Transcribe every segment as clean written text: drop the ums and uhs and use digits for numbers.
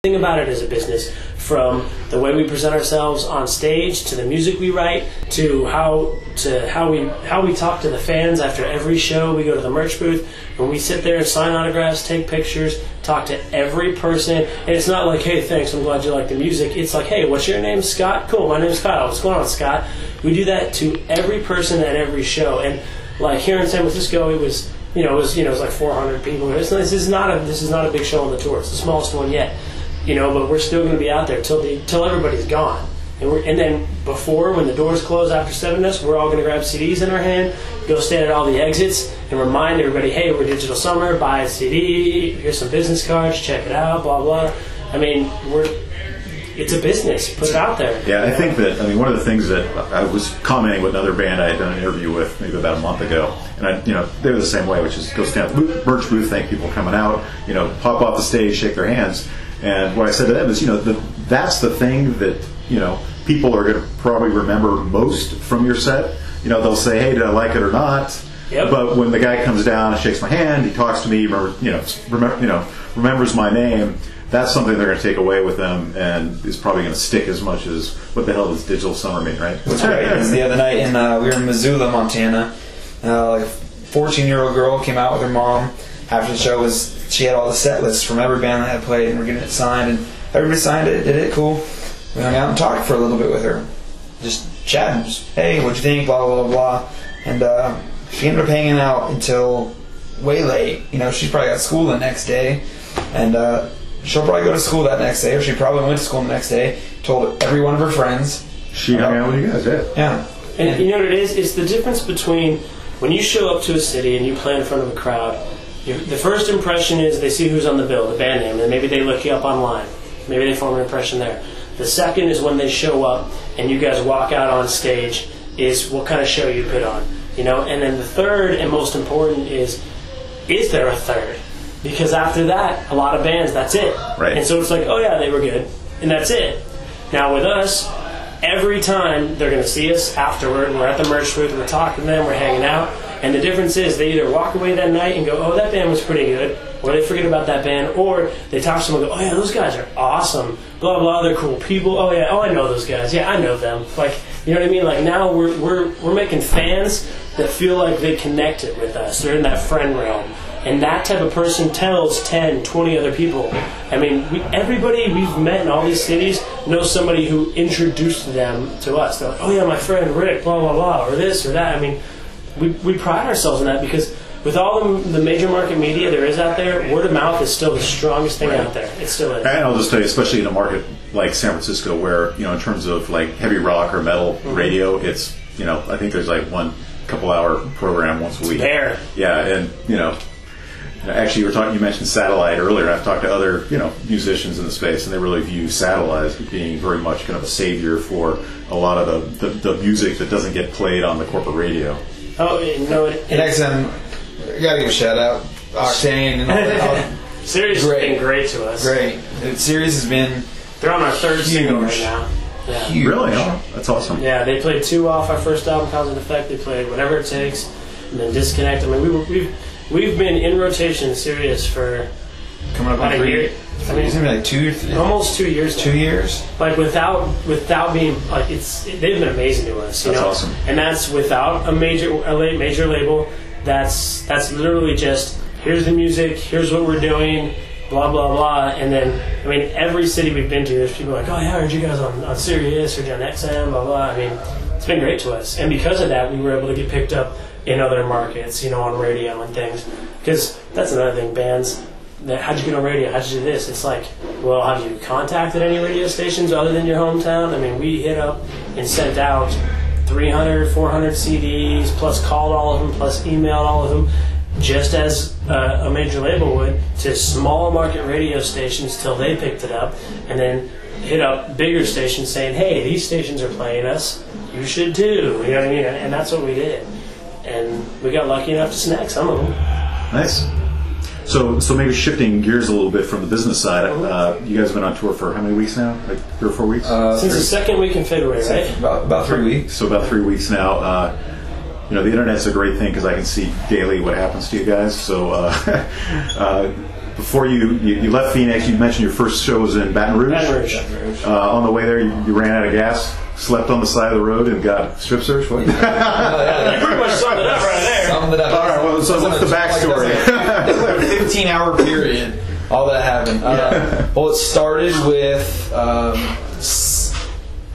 Think about it as a business, from the way we present ourselves on stage to the music we write to how we talk to the fans after every show. We go to the merch booth and we sit there and sign autographs, take pictures, talk to every person. And it's not like, hey, thanks, I'm glad you like the music. It's like, hey, what's your name? Scott? Cool, my name's Kyle. What's going on, Scott? We do that to every person at every show. And like here in San Francisco, it was like 400 people. This is not a big show on the tour. It's the smallest one yet. But we're still going to be out there till everybody's gone. And then before, when the doors close after 7 us, we're all going to grab CDs in our hand, go stand at all the exits, and remind everybody, hey, we're Digital Summer, buy a CD, here's some business cards, check it out, blah, blah. I mean, it's a business. Put it out there. Yeah, I think that, one of the things that I was commenting with another band I had done an interview with maybe about a month ago, and they were the same way, which is go stand at the merch booth, thank people coming out, pop off the stage, shake their hands. And what I said to them is, that's the thing that, people are going to probably remember most from your set. They'll say, hey, did I like it or not? Yep. But when the guy comes down and shakes my hand, he talks to me, remembers my name, that's something they're going to take away with them and is probably going to stick as much as what the hell does Digital Summer mean, right? That's right. It was the other night, and we were in Missoula, Montana. Like a 14-year-old girl came out with her mom. After the show she had all the set lists from every band that had played, and we're getting it signed, and everybody signed it, did it, cool. We hung out and talked for a little bit with her. Just chatting, hey, what'd you think, blah, blah, blah, blah. And she ended up hanging out until way late. She probably got school the next day, and she'll probably go to school that next day, or she probably went to school the next day, told every one of her friends. She hung out with you guys, yeah. Yeah. And you know what it is? It's the difference between when you show up to a city and you play in front of a crowd. The first impression is they see who's on the bill, the band name, and maybe they look you up online. Maybe they form an impression there. The second is when they show up and you guys walk out on stage is what kind of show you put on. And then the third and most important is there a third? Because after that, a lot of bands, that's it. Right. And so it's like, oh yeah, they were good, and that's it. Now with us, every time they're going to see us afterward, we're at the merch booth, we're talking to them, we're hanging out. And the difference is they either walk away that night and go, oh, that band was pretty good, or they forget about that band, or they talk to someone and go, oh, yeah, those guys are awesome, blah, blah, they're cool people, oh, yeah, oh, I know those guys, yeah, I know them. Like, you know what I mean? Like, now we're making fans that feel like they connected with us. They're in that friend realm. And that type of person tells 10, 20 other people. I mean, everybody we've met in all these cities knows somebody who introduced them to us. They're like, oh, yeah, my friend Rick, blah, blah, blah, or this or that. I mean, we pride ourselves in that because with all the major market media there is out there, word of mouth is still the strongest thing out there. It still is. And I'll just tell you, especially in a market like San Francisco where, in terms of like heavy rock or metal radio, it's, I think there's like one couple-hour program once a week. There. Yeah, and, actually you mentioned Satellite earlier. I've talked to other, musicians in the space, and they really view Satellite as being very much kind of a savior for a lot of the music that doesn't get played on the corporate radio. Oh, no. And XM, I gotta give a shout out. Octane and all that. Sirius has been great to us. Great. Sirius has been. They're on our third single right now. Yeah. Huge. Really? Oh, that's awesome. Yeah, they played 2 off our first album, Cause and Effect. They played Whatever It Takes, and then Disconnect. I mean, we've been in rotation Sirius for coming up on a year. I mean, it's gonna be like 2 years. Almost 2 years. 2 years. Like without being like they've been amazing to us. That's awesome. And that's without a major label. That's literally just here's the music, here's what we're doing, blah blah blah. And then I mean every city we've been to, there's people like, oh yeah, I heard you guys on Sirius or on XM, blah blah. I mean, it's been great to us, and because of that, we were able to get picked up in other markets, on radio and things. Because that's another thing, bands. How'd you get on radio? How'd you do this? It's like, well, have you contacted any radio stations other than your hometown? I mean, we hit up and sent out 300, 400 CDs, plus called all of them, plus emailed all of them, just as a major label would, to small market radio stations till they picked it up, and then hit up bigger stations saying, hey, these stations are playing us, you should too. You know what I mean? And that's what we did. And we got lucky enough to snag some of them. Nice. So maybe shifting gears a little bit from the business side, you guys have been on tour for how many weeks now? Like 3 or 4 weeks? Since the second week in February, right? About 3 weeks. So about 3 weeks now. The internet's a great thing because I can see daily what happens to you guys. So before you left Phoenix, you mentioned your first show was in Baton Rouge. Baton Rouge. On the way there, you ran out of gas, slept on the side of the road, and got strip search. What? You pretty much summed it up right there. Summed it up. All right. Well, so what's the backstory? It was like a 15-hour period. All that happened. Well, it started with.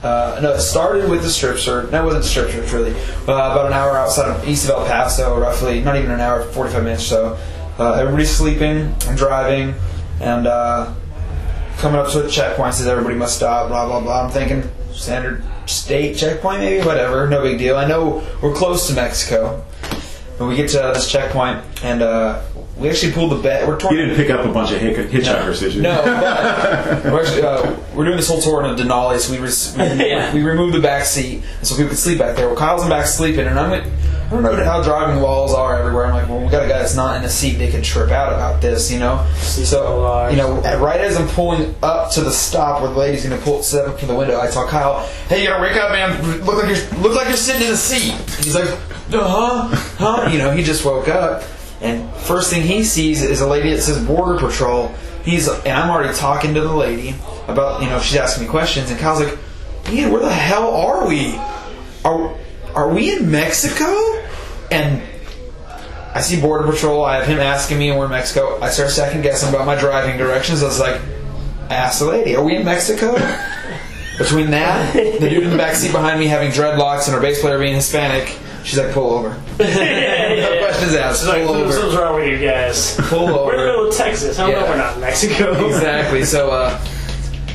It started with the strip search. No, it wasn't strip search really. About an hour outside of east of El Paso, roughly. Not even an hour, 45 minutes or so. Everybody's sleeping. I'm driving, and coming up to a checkpoint says everybody must stop. Blah blah blah. I'm thinking standard state checkpoint, maybe whatever. No big deal. I know we're close to Mexico, and we get to this checkpoint, and we actually pulled the bed. You didn't pick up a bunch of hitchhikers, did you? No, but we're actually we're doing this whole tour in a Denali, so we removed the back seat so people could sleep back there. Well, Kyle's in back sleeping, and I don't know how driving laws are everywhere. I'm like, well, we got a guy that's not in a seat. They could trip out about this, you know. So, right as I'm pulling up to the stop where the lady's going to step up to the window, I tell Kyle, "Hey, you gotta wake up, man. Look like you're sitting in a seat." And he's like, huh? You know, he just woke up. And first thing he sees is a lady that says Border Patrol. And I'm already talking to the lady about, she's asking me questions. And Kyle's like, "Ian, where the hell are we? Are we in Mexico?" And I see Border Patrol. I have him asking me, and we're in Mexico. I start second guessing about my driving directions. I was like, I asked the lady, "Are we in Mexico?" Between that, the dude in the back seat behind me having dreadlocks, and our bass player being Hispanic, she's like, "Pull over." No questions asked. She's like, Pull over. "What's wrong with you guys? Pull over. We're in the middle of Texas. How about we're not in Mexico?" Exactly. So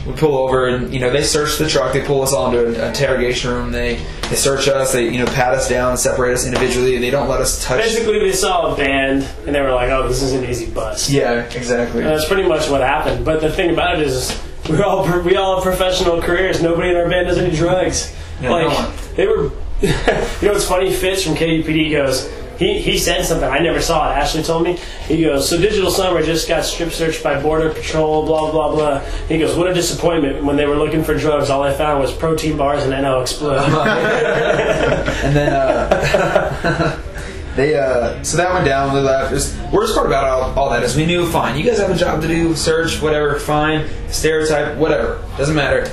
we pull over, and they search the truck. They pull us all into an interrogation room. They search us. They pat us down, separate us individually. They don't let us touch. Basically, they saw a band, and they were like, "Oh, this is an easy bust." Yeah, exactly. That's pretty much what happened. But the thing about it is, we all have professional careers. Nobody in our band does any drugs. Yeah, no one. They were. It's funny. Fitz from KUPD goes. He said something. I never saw it. Ashley told me. He goes, "So Digital Summer just got strip searched by Border Patrol, blah, blah, blah." He goes, "What a disappointment. When they were looking for drugs, all they found was protein bars and NO Explode." And then so that went down. We left. Worst part about all that is we knew, fine, you guys have a job to do, search, whatever, fine, stereotype, whatever. Doesn't matter.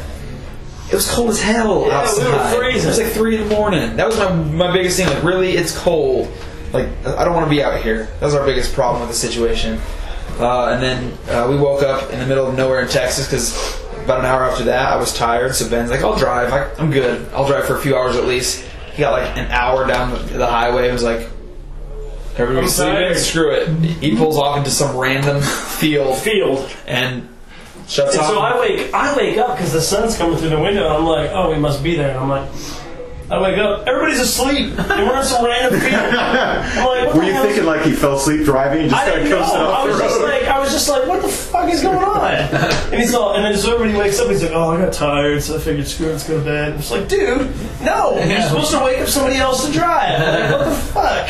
It was cold as hell outside. We were freezing. It was like 3 in the morning. That was my biggest thing. Like, really, it's cold. Like, I don't want to be out here. That was our biggest problem with the situation. And then we woke up in the middle of nowhere in Texas because about an hour after that, I was tired. So Ben's like, "I'll drive. I'm good. I'll drive for a few hours at least." He got like an hour down the highway. It was like, everybody's sleeping. Screw it. He pulls off into some random field and shuts off. So I wake up because the sun's coming through the window, and I'm like, "Oh, we must be there." And I'm like, I wake up, everybody's asleep, and we're in some random field. I'm like, were you thinking like he fell asleep driving and just I didn't know. I was just like, what the fuck is going on? And then so everybody wakes up, and he's like, "Oh, I got tired, so I figured, screw it, let's go to bed." I'm just like, dude, no, you're supposed to wake up somebody else to drive. Like, what the fuck?